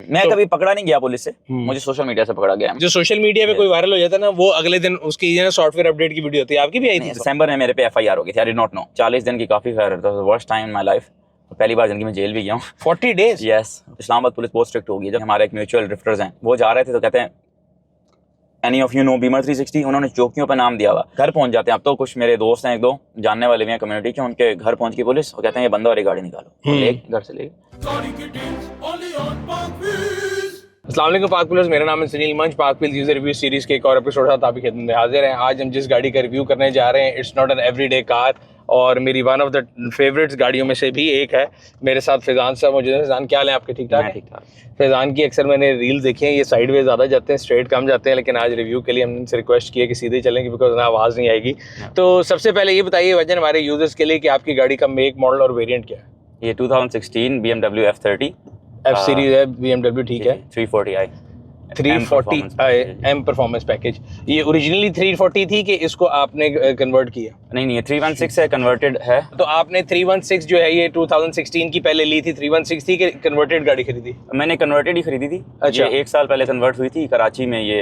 मैं कभी पकड़ा नहीं गया पुलिस से, मुझे सोशल मीडिया से पकड़ा गया। जो सोशल मीडिया पे कोई वायरल हो जाता है ना, वो अगले दिन उसकी सॉफ्टवेयर अपडेट की वीडियो होती है। आपकी भी आई थी? दिसंबर में मेरे पे FIR हो गई थी, आई डिड नॉट नो। 40 दिन की काफी worst time in my life. पहली बार जिंदगी में जेल भी गया हूँ। 40 डेज? यस। इस्लामाबाद पुलिस बहुत स्ट्रिक्ट होगी। जब हमारे एक म्यूचुअल ड्रिफ्टर्स हैं, वो जा रहे थे तो कहते हैं any of you know Beamer 360, उन्होंने चौकियों पर नाम दिया हुआ। घर पहुंच जाते हैं। अब तो कुछ मेरे दोस्त हैं, एक दो जानने वाले भी हैं कम्युनिटी के, उनके घर पहुंच की पुलिस, वो कहते हैं ये बंदा वाली गाड़ी निकालो, ले घर से ले। अस्सलाम वालेकुम पाक पुलिस, मेरा नाम है सुनील मंच। पाक पुलिस यूजर रिव्यू सीरीज के एक और एपिसोड साथ आपकी खिदमत में हाजिर हैं। आज हम जिस गाड़ी का रिव्यू करने जा रहे हैं, it's not an everyday car, और मेरी वन ऑफ द फेवरेट्स गाड़ियों में से भी एक है। मेरे साथ फैजान साहब मौजूद हैं। फैजान क्या हाल है आपके? ठीक ठाक? ठीक ठाक। फैजान की अक्सर मैंने रील देखी हैं, ये साइडवे ज़्यादा जाते हैं, स्ट्रेट कम जाते हैं, लेकिन आज रिव्यू के लिए हमने इनसे रिक्वेस्ट किया कि सीधे चलेंगे बिकॉज ना आवाज़ नहीं आएगी। तो सबसे पहले ये बताइए वजन हमारे यूजर्स के लिए कि आपकी गाड़ी का मेक, मॉडल और वेरिएंट क्या है? ये 2016 BMW F30 F सीरीज है, BMW, ठीक है। 340i 340 M performance package. ये ओरिजिनली 340 थी कि इसको आपने कन्वर्ट किया? नहीं, ये 316 है, कन्वर्टेड है। तो आपने 316 जो है ये 2016 की पहले ली थी, 316 थी कि कन्वर्टेड गाड़ी खरीदी? मैंने कन्वर्टेड ही खरीदी थी। अच्छा। ये 1 साल पहले कन्वर्ट हुई थी कराची में, ये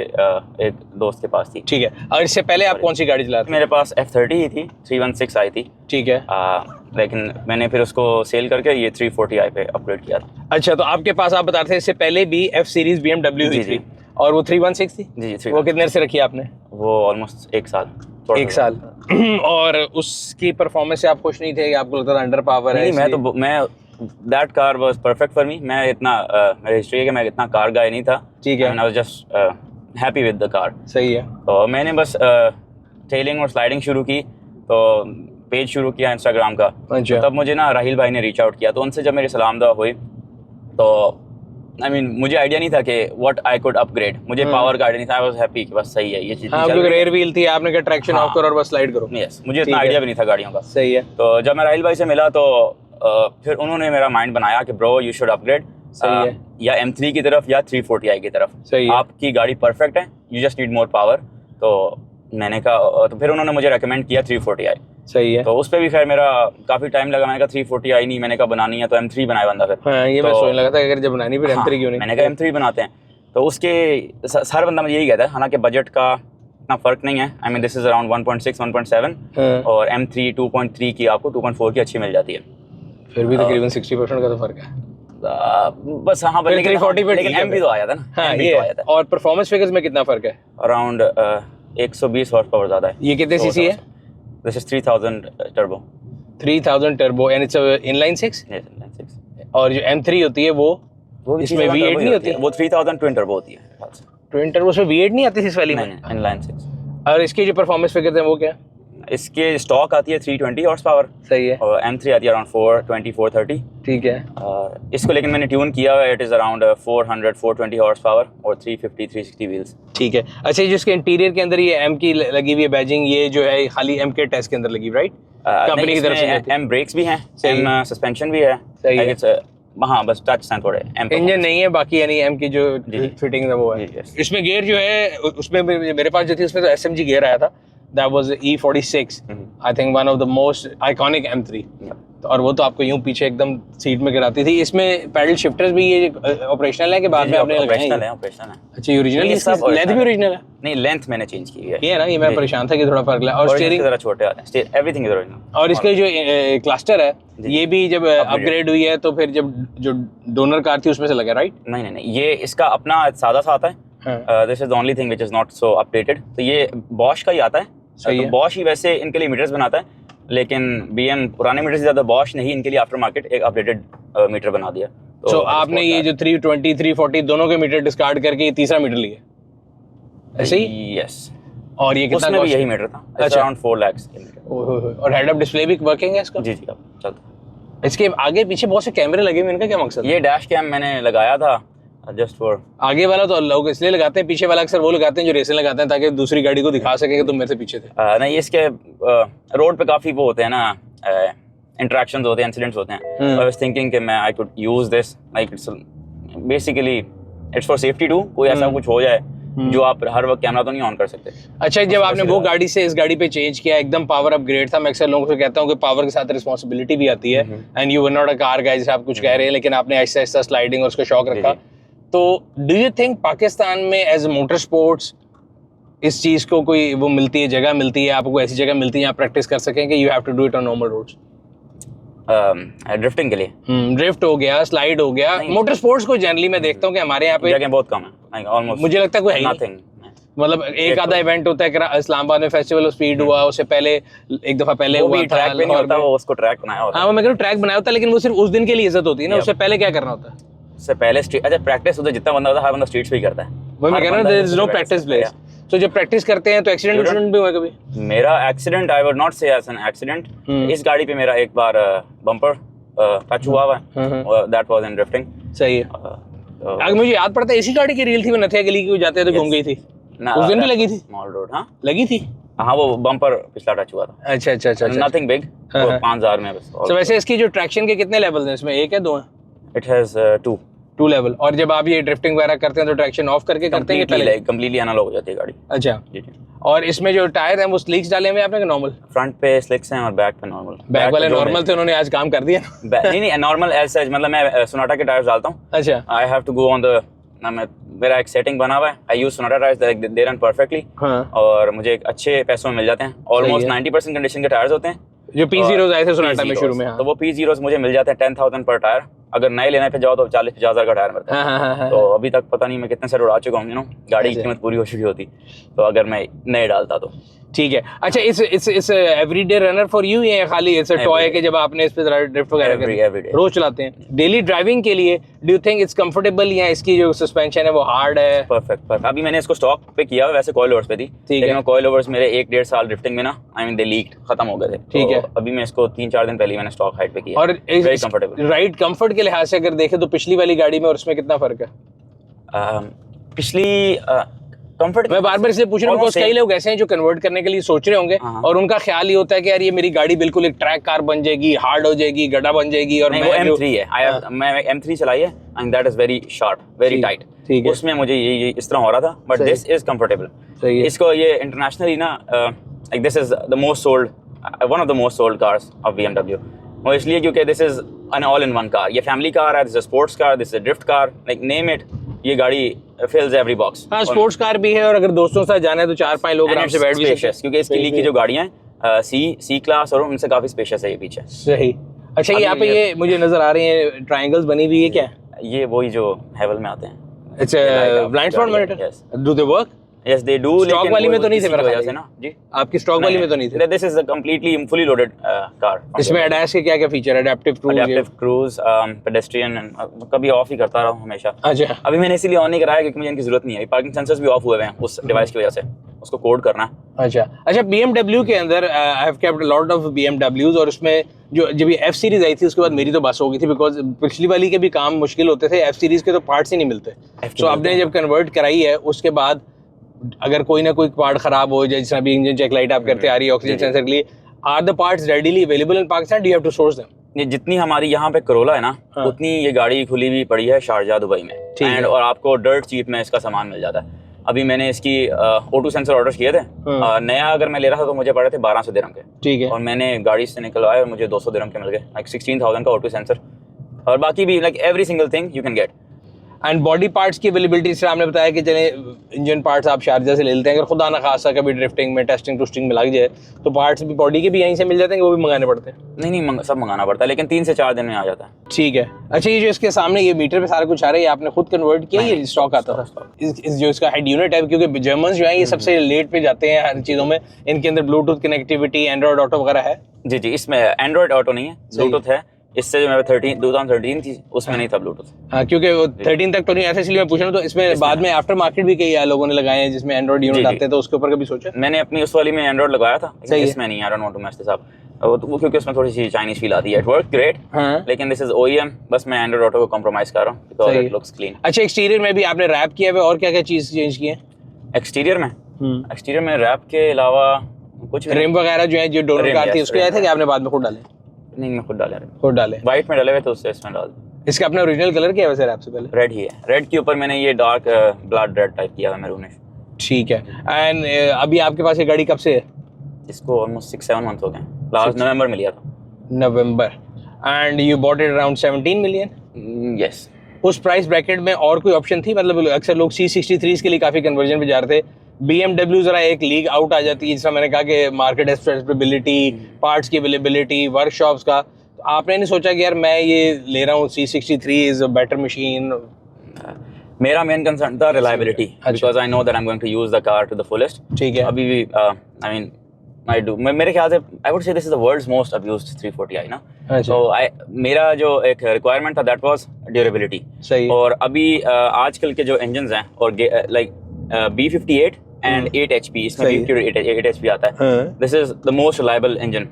एक दोस्त के पास थी। ठीक है। और इससे पहले आप कौन सी गाड़ी चलाते? मेरे पास F30 ही थी, 316 आई थी। ठीक है। लेकिन मैंने फिर उसको सेल करके ये 340i पे अपग्रेड किया था। अच्छा, तो आपके पास आप बता रहे थे इससे पहले भी F सीरीज BMW हुई थी, और वो 316 थी? जी। वो कितने से रखी आपने? वो ऑलमोस्ट 1 साल। 1 साल। और उसकी परफॉर्मेंस से आप खुश नहीं थे? आपको लगता था अंडर पावर है? मैं that car was perfect for me. मैं इतना मेरी हिस्ट्री है कि मैं इतना कार गाय नहीं था। ठीक है। I was just happy with the car. सही है। तो मैंने बस टेलिंग और स्लाइडिंग शुरू की, तो पेज शुरू किया इंस्टाग्राम का। अच्छा। तब मुझे ना राहिल भाई ने रीच आउट किया, तो उनसे जब मेरी सलाम दुआ हुई तो मुझे आइडिया नहीं था कि व्हाट आई कुड अपग्रेड। मुझे पावर गाड़ी नहीं था, आई वाज हैप्पी कि बस सही है ये चीज। हाँ, क्योंकि रेयर व्हील थी, आपने कहा ट्रैक्शन ऑफ करो और बस स्लाइड करो। यस, मुझे इतना आइडिया भी नहीं था गाड़ियों का। सही है। तो जब मैं राहिल भाई से मिला तो फिर उन्होंने मेरा माइंड बनाया कि ब्रो यू शुड अपग्रेड, या M3 की तरफ या 340i की तरफ। सही है। आपकी गाड़ी परफेक्ट है, you just need more power. तो मैंने कहा, तो फिर उन्होंने मुझे रेकमेंड किया 340i। सही है। तो उस पर भी खैर मेरा काफी टाइम लगा। मैंने कहा 340i नहीं, मैंने कहा बनानी है तो M3 बनाया बंदा फिर। हाँ, ये मैं सोचने लगा था अगर जब बनानी फिर M3 क्यों नहीं। मैंने कहा M3 बनाते हैं। तो उसके हर बंदा मुझे यही कहता है, हालांकि बजट का इतना फर्क नहीं है। दिस इज अराउंड 1.6 1.7 और M3 2.3 की आपको 2.4 की अच्छी मिल जाती है। फिर भी तकरीबन 60% का तो फर्क है बस। हाँ, लेकिन 340 तो आया था ना। हाँ, ये आया था। और परफॉर्मेंस फिगर्स में कितना फर्क है? अराउंड 120 हॉर्स पावर ज्यादा है। ये कितने सीसी है? This is 3000 turbo. 3000 turbo and it's inline 6? Yes, inline 6। और जो M3 होती है वो इसमें V8 नहीं होती? वो 3000 ट्विन टर्बो होती है। ट्विन टर्बो में V8 नहीं आती इस वाली में? नहीं, इनलाइन 6। और इसकी जो परफॉर्मेंस फिगर्स हैं वो क्या? इसके स्टॉक आती है 320 हॉर्स पावर। सही है। और M3 आती है अराउंड 420 430। ठीक है। और इसको लेकिन मैंने ट्यून किया हुआ है, it is around 400 420 horse power और 350 360 व्हील्स। ठीक है। अच्छा, जिसके इंटीरियर के अंदर ये M की लगी हुई है बैजिंग, ये जो है खाली M के टेस्ट के अंदर लगी, राइट? कंपनी की तरफ से M ब्रेक्स भी हैं, M सस्पेंशन भी है। सही है। हाँ, बस टच हैं थोड़े। इंजन नहीं है बाकी, यानी M की जो फिटिंग है वो है। इसमें गियर जो है, उसमें मेरे पास जो थी उसमें तो SMG गियर आया था। That was E46, I think one of the most iconic M3। और वो तो आपको यूं पीछे एकदम सीट में गिराती थी। इसमें पैडल शिफ्टर्स भी ये ऑपरेशनल है कि बाद में आपने लगाए हैं? ऑपरेशनल है। अच्छा, ये ओरिजिनल है? लेंथ भी ओरिजिनल है? नहीं, लेंथ मैंने चेंज की है। ये ना, ये मैं परेशान था कि थोड़ा फर्क लगा। और स्टीयरिंग जरा छोटे आते हैं, एवरीथिंग इज ओरिजिनल। और इसके जो क्लस्टर है ये भी जब अपग्रेड हुई है तो फिर जब जो डोनर कार थी उसमें से लगा, राइट? नहीं, ये इसका अपना सादा सा आता है। This is the only thing which is not so updated. तो ये बॉश का ही आता है। तो बॉश ही वैसे इनके लिए मीटर्स बनाता है, लेकिन BM पुराने मीटर से ज्यादा बॉश नहीं, इनके लिए आफ्टर मार्केट एक अपडेटेड मीटर बना दिया। तो आपने ये जो 320 340 दोनों के मीटर डिस्कार्ड करके ये तीसरा मीटर लिया ऐसे ही? यस। और ये कितना? उसमें भी यही मीटर था। अच्छा, अराउंड 4 लाख। और हेड अप डिस्प्ले भी वर्किंग है इसका? जी, अब चलता। इसके आगे पीछे बहुत से कैमरे लगे हुए, इनका क्या मकसद? ये डैश कैम मैंने लगाया था जस्ट फॉर। आगे वाला तो लोग इसलिए लगाते हैं, पीछे वाला अक्सर वो लगाते हैं जो रेसिंग लगाते हैं ताकि दूसरी गाड़ी को दिखा सके कि तुम मेरे से पीछे थे। नहीं, इसके रोड पे काफी वो होते हैं ना, इंटरेक्शंस होते हैं, इंसिडेंट्स होते हैं। आई वाज थिंकिंग कि मैं I could use this, like it's basically it's for safety too. कोई ऐसा कुछ हो जाए जो आप हर वक्त कैमरा तो नहीं ऑन कर सकते। अच्छा, जब आपने वो गाड़ी से इस गाड़ी पे चेंज किया, एकदम पावर अपग्रेड था। मैं अक्सर लोगों से कहता हूँ कि पावर के साथ रिस्पॉन्सिबिलिटी भी आती है, and you were not a car guy, जैसे आप कुछ कह रहे हैं, लेकिन आपने आहिस्ता आहिस्ता स्लाइडिंग और उसका शौक रखा। तो डू यू थिंक पाकिस्तान में एज ए मोटर स्पोर्ट्स इस चीज को कोई वो मिलती है, जगह मिलती है, आपको ऐसी जगह मिलती है आप प्रैक्टिस कर सकें कि you have to do it on normal roads? Drifting के लिए ड्रिफ्ट हो गया, स्लाइड हो गया, मोटर स्पोर्ट्स को जनरली मैं देखता हूँ कि हमारे यहाँ पे जगह बहुत कम है, ऑलमोस्ट मुझे लगता है कोई है ही नहीं। नथिंग। मतलब एक आधा इवेंट होता है कि इस्लामाबाद में फेस्टिवल ऑफ स्पीड हुआ, उससे पहले एक दफा पहले वो हुआ भी था ट्रैक पे नहीं लाहौर होता, में। वो उसको ट्रैक बनाया होता हाँ है। वो मैं कह रहा हूँ ट्रैक बनाया होता है, लेकिन वो सिर्फ उस दिन के लिए इज्जत होती है ना, उससे पहले क्या करना होता है? उससे पहले स्ट्रीट, अच्छा प्रैक्टिस होता है, जितना बंदा होता है हर बंदा स्ट्रीट्स पे ही करता है। वही मैं कह रहा हूँ, there is no practice place. तो जब प्रैक्टिस करते हैं तो एक्सीडेंट भी हुआ कभी? मेरा एक्सीडेंट, आई वुड नॉट से एज एन एक्सीडेंट, इस गाड़ी पे मेरा एक बार बम्पर टच हुआ हुआ, दैट वाज इन ड्रिफ्टिंग। सही है। अगर मुझे याद पड़ता है इसी गाड़ी की रील थी, वो नथिया गली की जाते थे घूम गई थी उस दिन भी लगी थी, स्मॉल रोड। हाँ लगी थी। हाँ वो बम्पर पिछला टच हुआ था। अच्छा अच्छा अच्छा, नथिंग बिग, 5000 में बस। तो वैसे इसकी जो ट्रैक्शन के कितने लेवल हैं इसमें, एक है दो हैं? It has two level. और जब आप ये ड्रिफ्टिंग वगैरह करते हैं तो ट्रैक्शन ऑफ करके करते हैं कि पहले? कंप्लीटली एनालॉग हो जाती है गाड़ी। अच्छा। जी जी। और इसमें जो टायर हैं वो स्लिक्स डाले हुए हैं आपने कि नॉर्मल? फ्रंट पे स्लिक्स हैं और बैक पे नॉर्मल। बैक वाले नॉर्मल थे, उन्होंने आज काम कर दिया। नहीं नहीं नॉर्मल एज सच, मतलब मैं सोनाटा के टायर्स डालता हूँ। अच्छा। I have to go on the, मेरा एक सेटिंग बना हुआ है, I use Sonata tyres, they run perfectly. और मुझे एक अच्छे पैसों में मिल जाते हैं, ऑलमोस्ट 90% कंडीशन के टायर्स होते हैं। जो P0s आए थे सोनाटा में शुरू में, हाँ। तो वो P0s मुझे मिल जाते हैं 10,000 पर टायर। अगर नए लेने पे जाओ तो 40-50 हज़ार का टायर मिलता है। हाँ। तो अभी तक पता नहीं मैं कितने से उड़ा चुका हूँ, गाड़ी की कीमत पूरी हो चुकी होती तो, अगर मैं नए डालता तो। ठीक है। अच्छा, it's everyday runner for you, या खाली इट्स अ टॉय के जब आपने इस पे ड्रिफ्ट वगैरह करी रोज चलाते हैं? डेली ड्राइविंग के लिए do you think it's comfortable, या इसकी जो सस्पेंशन है वो हार्ड है? परफेक्ट। अभी मैंने इसको स्टॉक पे किया है, वैसे कॉइल ओवर्स पे थी, लेकिन कॉइल ओवर्स मेरे 1-1.5 साल ड्रिफ्टिंग में ना, आई मीन दे लीक्ड, खत्म हो गए थे। ठीक है। अभी मैं इसको 3-4 दिन पहले मैंने स्टॉक हाइट पे किया और वेरी कंफर्टेबल। राइड कंफर्ट के लिहाज से अगर देखें तो पिछली वाली गाड़ी में और उसमें कितना फर्क है? पिछली कंफर्ट, मैं बार बार इसलिए पूछ रहा हूँ, कई लोग ऐसे हैं जो कन्वर्ट करने के लिए सोच रहे होंगे और उनका ख्याल ये होता है कि यार ये मेरी गाड़ी बिल्कुल एक ट्रैक कार बन जाएगी, हार्ड हो जाएगी, गड्ढा बन जाएगी। और वो M3 है, मैं M3 चलाई है and that is very sharp, very tight. ठीक है। उसमें मुझे ये इस तरह हो रहा था, बट दिस इज कंफर्टेबल। सही है। इसको ये इंटरनेशनली ना, like this is the most sold, one of the most sold cars of BMW। वो इसलिए क्योंकि this is an all in one car. ये फैमिली कार है, this is sports car, this is drift car, like name it, ये गाड़ी फिल्स every box. हाँ, sports car भी है, और अगर दोस्तों के साथ जाना है तो 4-5 लोग आराम से बैठ भी सकते हैं, क्योंकि इसकी ली की जो गाड़ियां हैं C क्लास और उनसे काफी स्पेशियस है ये पीछे। सही। अच्छा, यहाँ पे ये मुझे नजर आ रही है ट्रायंगल्स बनी हुई है, क्या है ये? वही जो हेवल में आते हैं। It's blind spot monitor. Do they work? Yes, they do. Stock वाली में तो नहीं थे मेरा ख्याल से ना जी। आपकी स्टॉक वाली में तो नहीं थे? This is a completely fully loaded car. इसमें ADAS के क्या क्या फीचर है? Adaptive cruise, pedestrian, कभी ऑफ ही करता रहा हूँ हमेशा। अच्छा। अभी मैंने इसीलिए ऑन नहीं कराया क्योंकि मुझे इनकी जरूरत नहीं है। पार्किंग सेंसर्स भी ऑफ हुए हैं उस डिवाइस की वजह से, उसको कोड करना है। अच्छा, BMW के अंदर I have kept a lot of BMWs, और उसमें जो जब ये F सीरीज आई थी उसके बाद मेरी तो बस हो गई थी, बिकॉज पिछली वाली के भी काम मुश्किल होते थे, F सीरीज के तो पार्ट्स ही नहीं मिलते। तो आपने जब कन्वर्ट कराई है उसके बाद अगर कोई ना कोई पार्ट खराब हो जाए, जैसे अभी इंजन चेक लाइट आप करते आ रही है ऑक्सीजन सेंसर के लिए, are the parts readily available in Pakistan? Do you have to source them? ये जितनी हमारी यहाँ पे करोला है ना, उतनी ये गाड़ी खुली हुई पड़ी है शारजा, दुबई में, एंड और आपको डर्ट चीप में इसका सामान मिल जाता है। अभी मैंने इसकी O2 सेंसर ऑर्डर किए थे, नया अगर मैं ले रहा था तो मुझे पड़े थे 1200 दिरहम के। ठीक है। और मैंने गाड़ी से निकलवाए और मुझे 200 दिरहम के मिल गए, लाइक 16,000 का O2 सेंसर, और बाकी भी like every single thing you can get. And body parts की अवेलेबिलिटी से आपने बताया कि चले इंजन पार्ट्स आप शारजा से ले लेते हैं, अगर खुदा ना खासा कभी ड्रिफ्टिंग में टेस्टिंग टूस्टिंग में लग जाए तो पार्ट्स भी बॉडी के भी यहीं से मिल जाते हैं, वो भी मंगाने पड़ते हैं? नहीं, सब मंगाना पड़ता है, लेकिन 3 से 4 दिन में आ जाता है। ठीक है। अच्छा, ये जो इसके सामने ये मीटर पे सारा कुछ आ रहा है, ये आपने खुद कन्वर्ट किया, ये स्टॉक आता था? इस जो इसका हेड यूनिट है, क्योंकि जर्मन जो है ये सबसे लेट पे जाते हैं हर चीज़ों में, इनके अंदर ब्लूटूथ कनेक्टिविटी, एंड्रॉइड ऑटो वगैरह है? जी, इसमें एंड्रॉइड ऑटो नहीं है, ब्लूटूथ है। इससे जो मेरे 2013 थी उसमें नहीं था ब्लूटूथ। हाँ, क्योंकि 13 तक तो नहीं, ऐसे इसलिए मैं पूछ रहा हूँ। तो इसमें बाद में आफ्टर मार्केट भी कई लोगों ने लगाए हैं जिसमें एंड्रॉइड यूनिट आते हैं, तो उसके ऊपर कभी सोचा? मैंने अपनी उस वाली में एंड्रॉइड लगाया था, इसमें नहीं। I don't want to match this up, वो क्योंकि उसमें थोड़ी सी चाइनीज फील आती है। इट वर्क ग्रेट, लेकिन दिस इज OEM, बस मैं एंड्रॉइड ऑटो को कॉम्प्रोमाइज कर रहा हूं बिकॉज़ इट लुक्स क्लीन। अच्छा, एक्सटीरियर में भी आपने रैप किया है, और क्या क्या चीज चेंज की है एक्सटीरियर में? रैप के अलावा कुछ रिम वगैरह जो है, जो डोनर कार थी उसके आए थे कि आपने बाद में खुद डाले? नहीं, मैं खुद डाले। वाइट में डाले हुए तो उससे इसमें डाल। इसका अपना ओरिजिनल कलर क्या है वैसे रैप से पहले? रेड ही है। रेड के ऊपर मैंने ये डार्क ब्लड रेड टाइप किया था, मैरूनिश। ठीक है। एंड अभी आपके पास ये गाड़ी कब से है? इसको ऑलमोस्ट 6-7 मंथ हो गए, लास्ट नवंबर में लिया था। नवंबर। And you bought it around 17 million? Yes. उस प्राइस ब्रैकेट में और कोई ऑप्शन थी? मतलब अक्सर लोग C63 के लिए काफ़ी कन्वर्जन पे जा रहे थे, BMW ज़रा एक लीग आउट आ जाती है, जिसमें मैंने कहा कि मार्केट एक्सेसिबिलिटी, पार्ट्स की अवेलेबिलिटी, वर्कशॉप्स का, तो आपने नहीं सोचा कि यार मैं ये ले रहा हूँ C63 is a better machine? मेरा मेन कंसर्न था reliability, because I know that I am going to use the car to the fullest. ठीक है। अभी भी आई मीन आई डू, मेरे ख्याल से I would say this is the world's most abused 340i ना। तो मेरा जो एक रिक्वायरमेंट था दैट वाज ड्यूरेबिलिटी। सही। और अभी आजकल के जो इंजन्स हैं और लाइक B58 एंड 8 HP, इसमें B58 HP आता है, this is the most reliable engine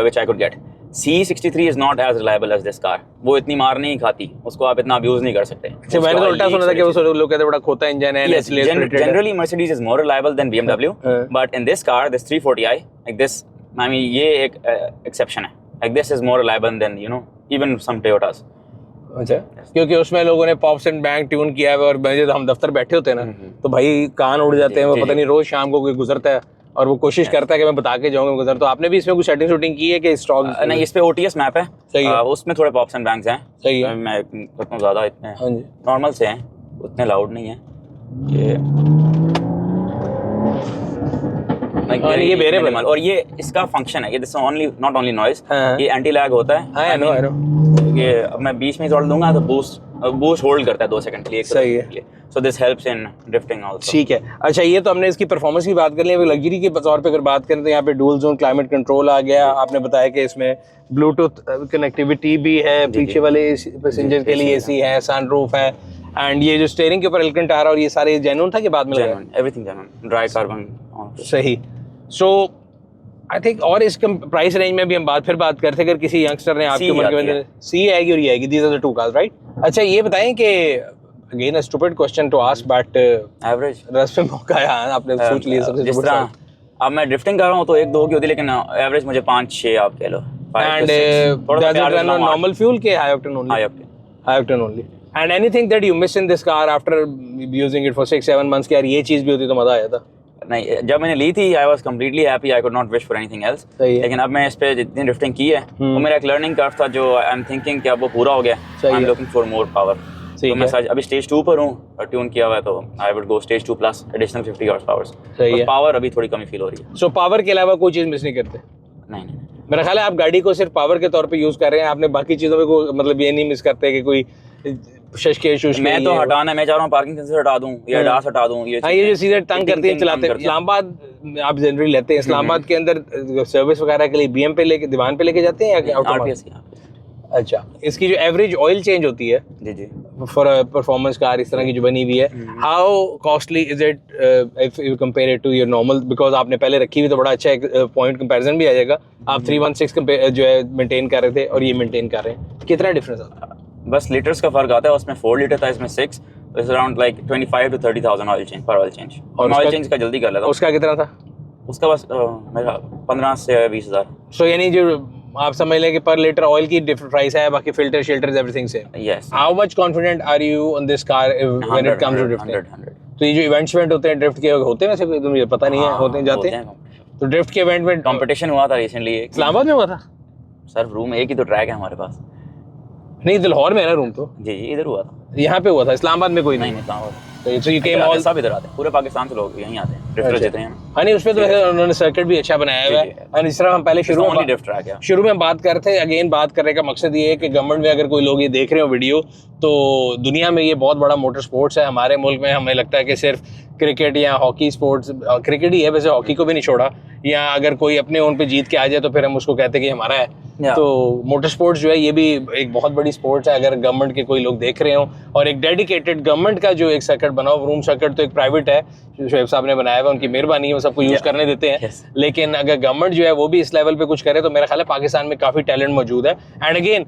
which I could get. C63 is not as reliable as this car. वो इतनी मार नहीं खाती, उसको आप इतना अब्यूज नहीं कर सकते। मैंने तो उल्टा सुना था कि वो लोग कहते हैं बड़ा खोता इंजन है। Yes, generally Mercedes is more reliable than BMW, but in this car, this 340i, like this, I mean ये एक exception है। Like this is more reliable than even some Toyotas. अच्छा, क्योंकि उसमें लोगों ने पॉप्स एंड बैंक ट्यून किया है, और जब हम दफ्तर बैठे होते हैं ना, तो भाई कान उड़ जाते हैं, वो पता नहीं रोज शाम को कोई गुजरता है और वो कोशिश करता है कि मैं बता के जाऊंगा गुजर। तो आपने भी इसमें कुछ सेटिंग शूटिंग की है कि स्टॉक? नहीं, इस पे OTS मैप है। सही है। उसमें थोड़े पॉप्स एंड बैंक्स हैं। सही है। मैं उतना ज़्यादा इतने नॉर्मल से हैं, उतने लाउड नहीं है ये वेरिएबल। और ये इसका फंक्शन है, ये this only not only noise, ये एंटी लैग होता है। I know. ये अब मैं बीच में थोड़ा दूंगा तो बूस्ट होल्ड करता है 2 सेकंड के लिए। सही है। So this helps in drifting also. ठीक है। अच्छा, ये तो हमने इसकी परफॉर्मेंस की बात कर ली। अभी लग्जरी के तौर पे अगर बात करें तो यहाँ पे डुअल जोन क्लाइमेट कंट्रोल आ गया। आपने बताया कि इसमें ब्लूटूथ कनेक्टिविटी भी है, पीछे वाले पैसेंजर के लिए AC है, सनरूफ है, एंड ये जो स्टीयरिंग के ऊपर एलकंटारा और ये सारे जेन्युइन था कि बाद में लगा? Everything genuine, dry carbon. सही। सो आई थिंक, और इस प्राइस रेंज में भी हम फिर बात करते हैं, अगर किसी यंगस्टर ने आपके उम्र के बंदे C आएगी और ये आएगी, these are the two cars, right? अच्छा, ये बताएं कि again a stupid question to ask, but average रस पे मौका है, आपने सोच लिया सबसे जिस तरह अब मैं ड्रिफ्टिंग कर रहा हूँ तो 1-2 की होती है, लेकिन एवरेज मुझे 5-6 आप कह लो। And does it run on normal fuel के high octane only? High octane only. And anything that you miss in this car after using it for 6-7 months, यार ये चीज भी होती तो मजा आया था? नहीं, जब मैंने ली थी I was completely happy, I could not wish for anything else. लेकिन अब मैं इस पे जितनी ड्रिफ्टिंग की है वो मेरा एक लर्निंग कर्व था, जो आई एम थिंकिंग कि अब वो पूरा हो गया। I am looking for more power. तो मैं अभी स्टेज 2 पर हूँ और ट्यून किया हुआ है, तो I would go stage 2 plus additional 50 horse power. Power अभी थोड़ी कमी फील हो रही है। सो पावर के अलावा कोई चीज मिस नहीं करते? नहीं। मेरा ख्याल है आप गाड़ी को सिर्फ पावर के तौर पे यूज कर रहे हैं, आपने बाकी चीजों में को मतलब ये नहीं मिस करते कि कोई मैं तो हटाना, मैं चाह रहा हूँ पार्किंग सेंसर हटा दूं या डास हटा दूं। ये जो सीधे तंग करती है चलाते हैं। इस्लामाबाद आप जनरली लेते हैं, इस्लामाबाद के अंदर सर्विस वगैरह के लिए BM पे लेके दीवान पे लेके जाते हैं या ऑटोमेटिक? अच्छा, इसकी जो एवरेज ऑयल चेंज होती है जी फॉर परफॉर्मेंस कार इस तरह की जो बनी हुई है, how costly is it if you compare it to your normal? Because आपने पहले रखी हुई तो बड़ा अच्छा एक पॉइंट कंपैरिजन भी आ जाएगा। आप 316 जो है मेंटेन कर रहे थे और ये मेंटेन कर रहे हैं, कितना डिफरेंस आता है? बस लीटर्स का फर्क आता है, उसमें 4 लीटर था, इसमें 6, तो it's around like 25 to 30,000 oil change पर ऑयल चेंज। और ऑयल चेंज का जल्दी कर लेता हूं। उसका कितना था? उसका बस मेरा 15 से 20,000। सो यानी जो आप समझ लें कि पर लीटर ऑयल की डिफरेंट प्राइस है, बाकी filter shelters everything same. Yes. How much confident are you on this car when it comes to drifting? 100। तो ये जो इवेंट्स होते हैं ड्रिफ्ट के, होते हैं वैसे मुझे पता नहीं है, होते हैं जाते हैं? तो ड्रिफ्ट के इवेंट में कंपटीशन हुआ था रिसेंटली, इस्लामाबाद में हुआ था? सर रूम एक ही तो ट्रैक है हमारे पास। नहीं, लाहौर में है ना रूम तो? जी इधर हुआ था। यहाँ पे हुआ था? इस्लामाबाद में कोई नहीं? इस्लामाबाद तो ये केम ऑल सब इधर आते हैं, पूरे पाकिस्तान से लोग यहीं आते हैं ड्रिफ्टर जितने हैं। हाँ नहीं, उसमें तो उन्होंने सर्किट भी अच्छा बनाया हुआ है। और इस तरह हम पहले शुरू में बात करते हैं, अगेन बात करने का मकसद ये है कि गवर्नमेंट में अगर कोई लोग ये देख रहे हो वीडियो, तो दुनिया में ये बहुत बड़ा मोटर स्पोर्ट्स है। हमारे मुल्क में हमें लगता है कि सिर्फ क्रिकेट या हॉकी स्पोर्ट्स, क्रिकेट ही है वैसे, हॉकी को भी नहीं छोड़ा, या अगर कोई अपने ओन पे जीत के आ जाए तो फिर हम उसको कहते हैं कि हमारा है। तो मोटर स्पोर्ट्स जो है ये भी एक बहुत बड़ी स्पोर्ट्स है। अगर गवर्नमेंट के कोई लोग देख रहे हो, और एक डेडिकेटेड गवर्नमेंट का जो एक सर्किट बनाओ, रूम सर्किट तो एक प्राइवेट है जो शोएब साहब ने बनाया हुआ, उनकी मेहरबानी है, वो सबको यूज करने देते हैं। लेकिन अगर गवर्नमेंट जो है वो भी इस लेवल पे कुछ करे तो मेरा ख्याल है पाकिस्तान में काफी टैलेंट मौजूद है। And again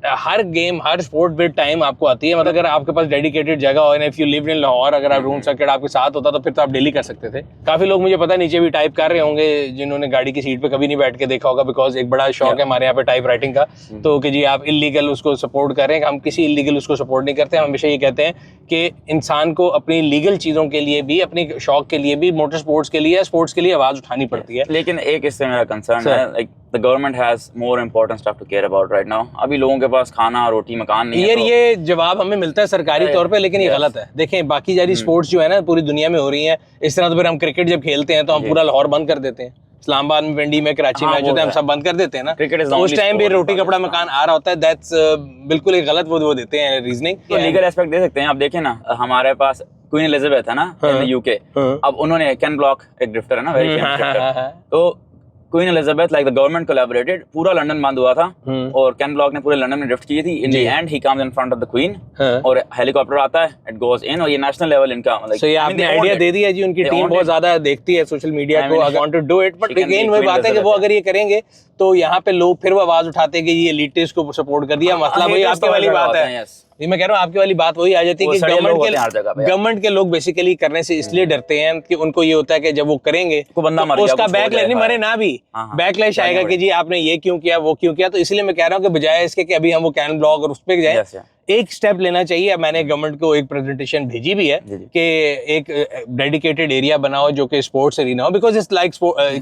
her game, her sport with time आपको आती है। मतलब अगर आपके पास डेडिकेटेड जगह हो, if you live in Lahore, अगर आप रूम सर्किट आपके साथ होता तो फिर तो आप डेली कर सकते थे। काफी लोग मुझे पता नीचे भी टाइप कर रहे होंगे जिन्होंने गाड़ी की सीट पे कभी नहीं बैठ के देखा होगा, बिकॉज एक बड़ा शौक है हमारे यहाँ यहाँ पे टाइप राइटिंग का, तो कि जी आप इलीगल उसको सपोर्ट कर रहे हैं। हम किसी इलीगल उसको सपोर्ट नहीं करते। हम हमेशा ये कहते हैं कि इंसान को अपनी लीगल चीज़ों के लिए भी, अपनी शौक के लिए भी, मोटर स्पोर्ट्स के लिए, स्पोर्ट्स के लिए आवाज़ उठानी पड़ती है। लेकिन एक इससे मेरा कंसर्न है, like the government has more important stuff to care about right now. अभी लोगों के पास खाना, रोटी, मकान नहीं है। यार ये जवाब हमें मिलता है सरकारी तौर पे, लेकिन ये गलत है। देखें बाकी सारी स्पोर्ट्स जो है ना पूरी दुनिया में हो रही हैं इस तरह। तो फिर हम क्रिकेट जब खेलते हैं तो हम पूरा लाहौर बंद कर देते हैं, इस्लामाबाद में, पिंडी में, कराची में जो है हम सब बंद कर देते हैं ना। क्रिकेट इज उस टाइम भी रोटी कपड़ा मकान आ रहा होता है। दैट्स बिल्कुल एक गलत वो देते हैं रीजनिंग। तो लीगल एस्पेक्ट दे सकते हैं। आप देखें ना, हमारे पास क्वीन एलिजाबेथ है ना इन यूके। अब उन्होंने केन ब्लॉक एक ड्रिफ्टर है ना, वेरी फेमस ड्रिफ्टर, तो queen Elizabeth like the government collaborated, पूरा लंदन बंद हुआ था और केन ब्लॉक ने पूरे लंदन में ड्रिफ्ट की थी। In the and he comes in front of the queen और हेलीकॉप्टर आता है, इट गोस इन, और ये नेशनल लेवल इनका सो ये आपने आइडिया दे दिया जी। उनकी टीम बहुत ज्यादा देखती है सोशल मीडिया को, I want to do it, but again वही बात है कि वो अगर ये करेंगे तो यहाँ पे लोग फिर वो आवाज उठाते हैं कि ये एलिटिस्ट को सपोर्ट कर दिया। मसला वही आपकी वाली बात है। ये मैं कह रहा हूँ आपकी वाली बात वही आ जाती है कि गवर्नमेंट के लोग बेसिकली करने से इसलिए डरते हैं कि उनको ये होता है कि जब वो करेंगे तो उसका बैकलैश, नहीं मरे ना भी बैकलैश आएगा कि जी आपने ये क्यों किया, वो क्यों किया। तो इसलिए मैं कह रहा हूँ कि बजाय इसके कि अभी हम वो कैन ब्लॉग और उस पर जाए, एक स्टेप लेना चाहिए। मैंने गवर्नमेंट को एक प्रेजेंटेशन भेजी भी है कि एक डेडिकेटेड एरिया बनाओ जो कि स्पोर्ट्स एरिया हो, बिकॉज इट्स लाइक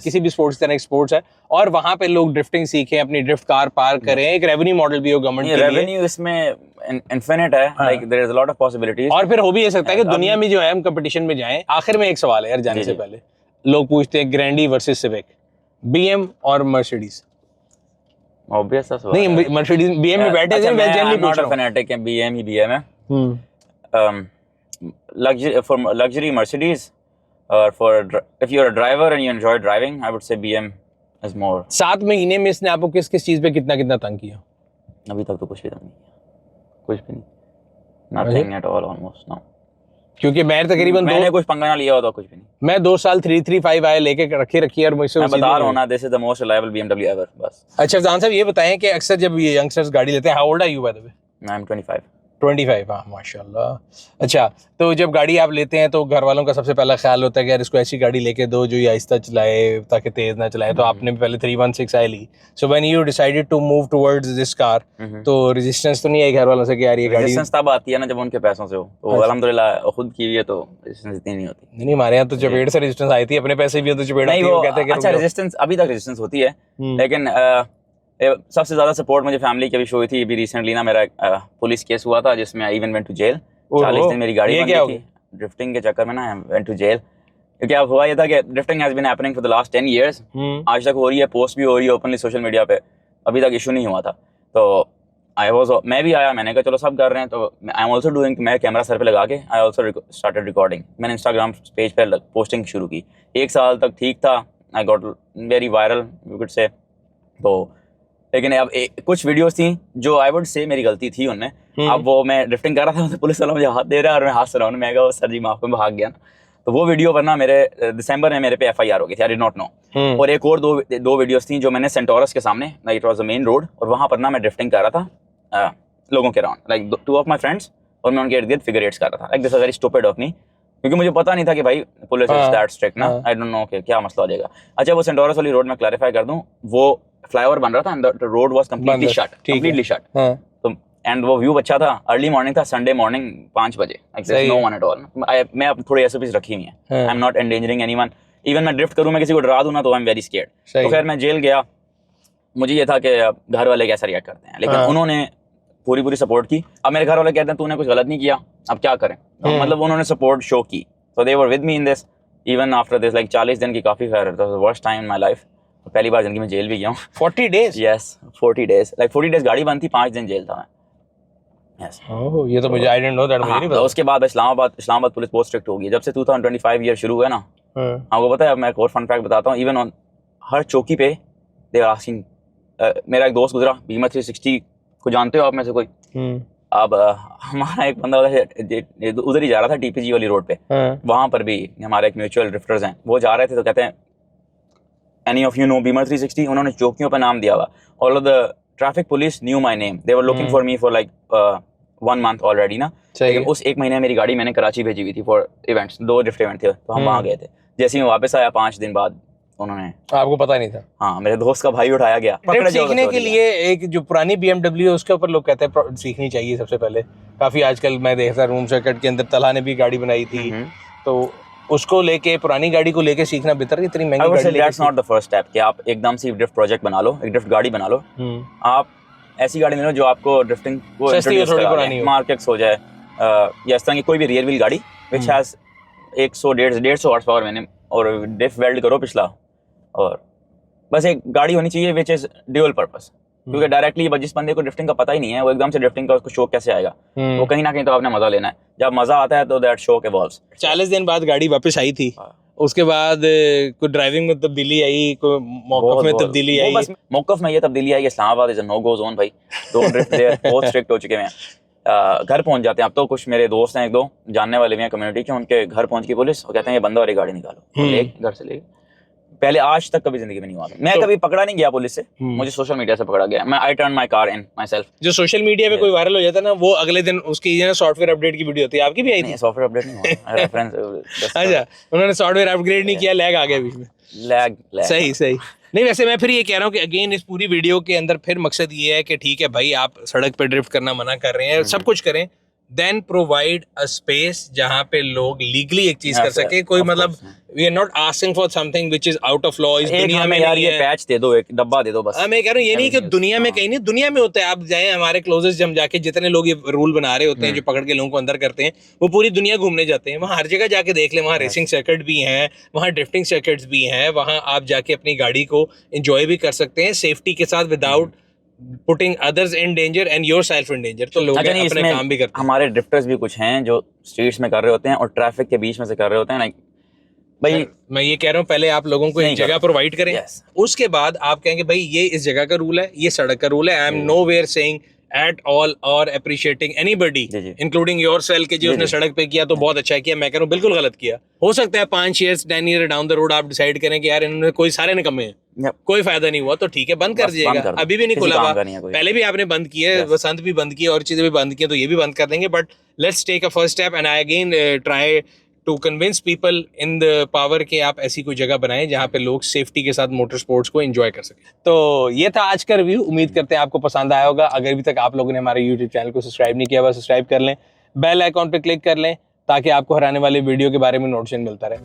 किसी भी स्पोर्ट्स तरह स्पोर्ट्स है, और वहां पे लोग ड्रिफ्टिंग सीखें, अपनी ड्रिफ्ट कार पार्क करें। एक रेवेन्यू मॉडल भी हो गवर्नमेंट के लिए। रेवेन्यू इसमें इनफिनिट है, like there is a lot of possibilities. और फिर हो भी ये सकता है कि दुनिया में जो है हम कंपटीशन में जाएं। आखिर में एक सवाल है यार जाने से पहले, लोग पूछते हैं ग्रैंडी वर्सेस सिविक, बीएम और मर्सिडीज। ऑब्वियस सा सवाल नहीं, मर्सिडीज बीएम में बैठे थे, मैं जनरली पूछ रहा हूं। फैनेटिक है, बीएम ही बीएम है। लग्जरी मर्सिडीज, और for if you are a driver and you enjoy driving, I would say BM is more. 7 महीने में इसने आपको किस किस चीज पे कितना कितना तंग किया? अभी तक तो कुछ भी तंग नहीं किया, कुछ भी नहीं, nothing at all, almost no. क्योंकि मैं तकरीबन मैंने कुछ पंगा ना लिया होता, कुछ भी नहीं। मैं 2 साल 335 आए लेके रखी और मुझसे मैं बता रहा हूं ना, this is the most reliable BMW ever, बस। अच्छा फजान साहब ये बताएं कि अक्सर जब ये यंगस्टर्स गाड़ी लेते हैं, how old are you by the way? I am 25। 25, हाँ माशाल्लाह। अच्छा, तो जब गाड़ी आप लेते हैं तो घर वालों का सबसे पहला ख्याल होता है कि यार इसको ऐसी गाड़ी लेके दो जो ये आहिस्ता चलाए ताकि तेज ना चलाए। तो आपने पहले 316 आई ली। So when you decided to move towards this car, तो रेजिस्टेंस तो नहीं आई घर वालों से कि यार ये गाड़ी? रेजिस्टेंस तब आती है ना जब उनके पैसों से हो, तो अल्हम्दुलिल्लाह खुद की हुई है तो रेजिस्टेंस इतनी नहीं होती। नहीं, हमारे यहाँ तो चपेड़ से रेजिस्टेंस आई थी, अपने पैसे भी हो तो चपेड़ आती है, कहते हैं कि अच्छा रेजिस्टेंस अभी तक रेजिस्टेंस होती है, लेकिन सबसे ज्यादा सपोर्ट मुझे फैमिली की भी शो हुई थी। अभी रिसेंटली ना मेरा पुलिस केस हुआ था जिसमें I even went to jail. 40 दिन मेरी गाड़ी बंद थी ड्रिफ्टिंग के चक्कर में ना, आई वेंट टू जेल। क्योंकि अब हुआ ये था कि drifting has been happening for the last 10 years. आज तक हो रही है, पोस्ट भी हो रही है ओपनली सोशल मीडिया पे, अभी तक इशू नहीं हुआ था। तो मैं भी आया, मैंने कहा चलो सब कर रहे हैं, तो आई एम ऑल्सो डूइंग। मैं कैमरा सर पे लगा के आई ऑल्सो स्टार्टेड रिकॉर्डिंग। मैंने इंस्टाग्राम पेज पर पोस्टिंग शुरू की। 1 साल तक ठीक था, I got very viral you could say. तो लेकिन अब कुछ वीडियोस थी जो आई वुड से मेरी गलती थी उनमें। अब वो मैं ड्रिफ्टिंग कर रहा था तो पुलिस वाला मुझे हाथ दे रहा है और मैं हाथ से रहा हूँ, मैं कहा सर जी माफ कर, भाग गया ना। तो वो वीडियो पर ना मेरे दिसंबर में मेरे पे FIR हो गई थी, आई डिड नॉट नो। और एक और दो वीडियोस थी जो मैंने सेंटोरस के सामने, like it was the main road, और वहां पर ना मैं ड्रिफ्टिंग कर रहा था लोगों के round, like 2 of my friends, और मैं उनके इर्द गिर्द फिगर एट्स कर रहा था। Like this was very stupid of me, क्योंकि मुझे पता नहीं था कि भाई पुलिस इज दैट स्ट्रिक्ट ना, आई डोंट नो कि क्या मसला हो जाएगा। अच्छा, वो सेंटोरस वाली रोड में क्लैरिफाई कर दूं, वो फ्लाईओवर बन रहा था and the road was completely shut. तो एंड वो व्यू अच्छा था, अर्ली मॉर्निंग था, संडे मॉर्निंग 5 बजे, like there is no one at all. मैं अब थोड़ी SOPs रखी हुई हैं, I am not endangering anyone. Even मैं ड्रिफ्ट करूं, मैं किसी को डरा दूं ना तो आई एम वेरी स्केयर्ड। तो खैर मैं जेल गया, मुझे ये था कि घर वाले कैसा रिएक्ट करते हैं, लेकिन उन्होंने पूरी सपोर्ट की। अब मेरे घर वाले कहते हैं तूने कुछ गलत नहीं किया, अब क्या करें। तो मतलब उन्होंने सपोर्ट शो की, so they were with me in this even after this, like 40 दिन की काफी खैर, that was the worst time in my life। पहली बार जिंदगी में जेल भी गया हूँ। 40 days? Yes, 40 days, like 40 days गाड़ी बंद थी, 5 दिन जेल था मैं। Yes। ओह, ये तो मुझे I didn't know that, मुझे नहीं पता। तो उसके बाद इस्लामाबाद पुलिस बहुत स्ट्रिक्ट हो गई जब से 2025 ईयर शुरू हुआ ना। आपको पता है, अब मैं एक और फन फैक्ट बताता हूँ, इवन ऑन हर चौकी पे दे आर आस्किंग। मेरा एक दोस्त गुजरा, बीमा 360 को जानते हो आप में से कोई? अब हमारा एक बंदा उधर ही जा रहा था TPG वाली रोड पे, वहां पर भी हमारे एक म्यूचुअल ड्रिफ्टर्स हैं, वो जा रहे थे, तो कहते हैं एनी ऑफ यू नो बीमा 360? उन्होंने चौकियों पे नाम दिया हुआ। All of the traffic police new my name, they were looking for me for like 1 month already ना। लेकिन उस 1 महीने मेरी गाड़ी मैंने कराची भेजी हुई थी फॉर इवेंट्स, 2 ड्रिफ्ट इवेंट थे, तो हम वहाँ गए थे। जैसे ही मैं वापस आया 5 दिन बाद, उन्होंने, आपको पता नहीं था? हाँ मेरे दोस्त का भाई उठाया गया। ड्रिफ्ट सीखने के लिए एक जो पुरानी BMW है उसके ऊपर लोग कहते हैं सीखनी चाहिए सबसे पहले। काफी आजकल मैं देखता रूम सर्किट के अंदर तलहा ने भी गाड़ी बनाई थी, तो उसको लेके पुरानी गाड़ी को लेके सीखना बेहतर है इतनी महंगी गाड़ी। That's not the first step कि आप एकदम से ड्रिफ्ट प्रोजेक्ट बना लो, एक ड्रिफ्ट गाड़ी बना लो। आप ऐसी गाड़ी ले लो जो आपको ड्रिफ्टिंग को इंट्रोड्यूस कराए, मार्केट्स हो जाए या इस तरह की कोई भी रियर व्हील गाड़ी व्हिच हैज 100-150 हॉर्स पावर मैंने, और डिफ वेल्ड करो पिछला, और बस एक गाड़ी होनी चाहिए विच इज ड्यूअल पर्पस। क्योंकि डायरेक्टली जिस बंदे को ड्रिफ्टिंग का पता ही नहीं है वो एकदम से ड्रिफ्टिंग का उसको शौक कैसे आएगा? वो कहीं ना कहीं तो आपने मजा लेना है, जब मजा आता है तो दैट शौक इवॉल्व्स। 40 दिन बाद गाड़ी वापस आई थी, उसके बाद कोई ड्राइविंग में तब्दीली आई, कोई मौकफ में तब्दीली आई? बस मौकफ में ये तब्दीली आई कि Islamabad is a no go zone भाई, डोंट ड्रिफ्ट देयर, बहुत स्ट्रिक्ट हो चुके हैं। घर पहुंच जाते हैं अब तो, कुछ मेरे दोस्त हैं एक दो जानने वाले भी हैं कम्युनिटी के, उनके घर पहुंच की पुलिस, वो कहते हैं ये बंदा वाली गाड़ी निकालो, ले घर से ले। पहले आज तक कभी जिंदगी में नहीं हुआ, मैं कभी पकड़ा नहीं गया पुलिस से, मुझे सोशल मीडिया से पकड़ा गया। मैं I turn my car in my self. जो सोशल मीडिया पे कोई वायरल हो जाता है ना, वो अगले दिन उसकी सॉफ्टवेयर अपडेट की वीडियो होती है। आपकी भी आई थी? सॉफ्टवेयर अपडेट नहीं हुआ, रेफरेंस। अच्छा, उन्होंने सॉफ्टवेयर अपग्रेड नहीं किया, लैग आ गया बीच में। लैग सही नहीं, वैसे मैं फिर ये कह रहा हूँ कि अगेन इस पूरी वीडियो के अंदर फिर मकसद ये है कि ठीक है भाई, आप सड़क पे ड्रिफ्ट करना मना कर रहे हैं, सब कुछ करें, देन प्रोवाइड अ स्पेस जहां पे लोग लीगली एक चीज कर सके। कोई मतलब we are not asking for something which is out of law. इस दुनिया में यार ये पैच दे दो, एक डब्बा दे दो बस। मैं कह रहा हूँ ये नहीं कि दुनिया में कहीं नहीं, दुनिया में होता है। आप जाए हमारे क्लोजेस्ट जम जाके, जितने लोग ये रूल बना रहे होते हैं जो पकड़ के लोगों को अंदर करते हैं, वो पूरी दुनिया घूमने जाते हैं। वहाँ हर जगह जाके देख ले, वहाँ रेसिंग सर्किट भी हैं, वहाँ ड्रिफ्टिंग सर्किट्स भी हैं, वहाँ आप जाके अपनी गाड़ी को एंजॉय भी कर सकते हैं सेफ्टी के साथ, without putting others in danger and yourself in danger। तो लोग अपने काम भी करते हैं। हमारे ड्रिफ्टर्स भी कुछ हैं जो स्ट्रीट्स में कर रहे होते हैं और ट्रैफिक के बीच में से कर रहे होते हैं। लाइक भाई मैं ये कह रहा हूँ पहले आप लोगों को एक जगह प्रोवाइड करें, उसके बाद आप कहेंगे भाई ये इस जगह का रूल है, ये सड़क का रूल है। I am nowhere saying at all or appreciating anybody including yourself कि जो उसने सड़क पे किया तो बहुत अच्छा किया। मैं कह रहा हूँ बिल्कुल गलत किया। हो सकता है 5 years 10 years down the road आप डिसाइड करें कि यार इन्होंने कोई सारे निकम्मे हैं, कोई फायदा नहीं हुआ, तो ठीक है बंद कर दीजिएगा। अभी भी नहीं खुला हुआ, पहले भी आपने बंद किया, बसंत भी बंद किया और चीजें भी बंद की, तो ये भी बंद कर देंगे। But let's take a first step and I again try to convince people in the power के आप ऐसी कोई जगह बनाएं जहां पे लोग सेफ्टी के साथ मोटर स्पोर्ट्स को एंजॉय कर सकें। तो ये था आज का रिव्यू, उम्मीद करते हैं आपको पसंद आया होगा। अगर अभी तक आप लोगों ने हमारे YouTube चैनल को सब्सक्राइब नहीं किया हुआ, सब्सक्राइब कर लें, बेल आइकॉन पे क्लिक कर लें ताकि आपको हर आने वाले वीडियो के बारे में नोटिफिकेशन मिलता रहे।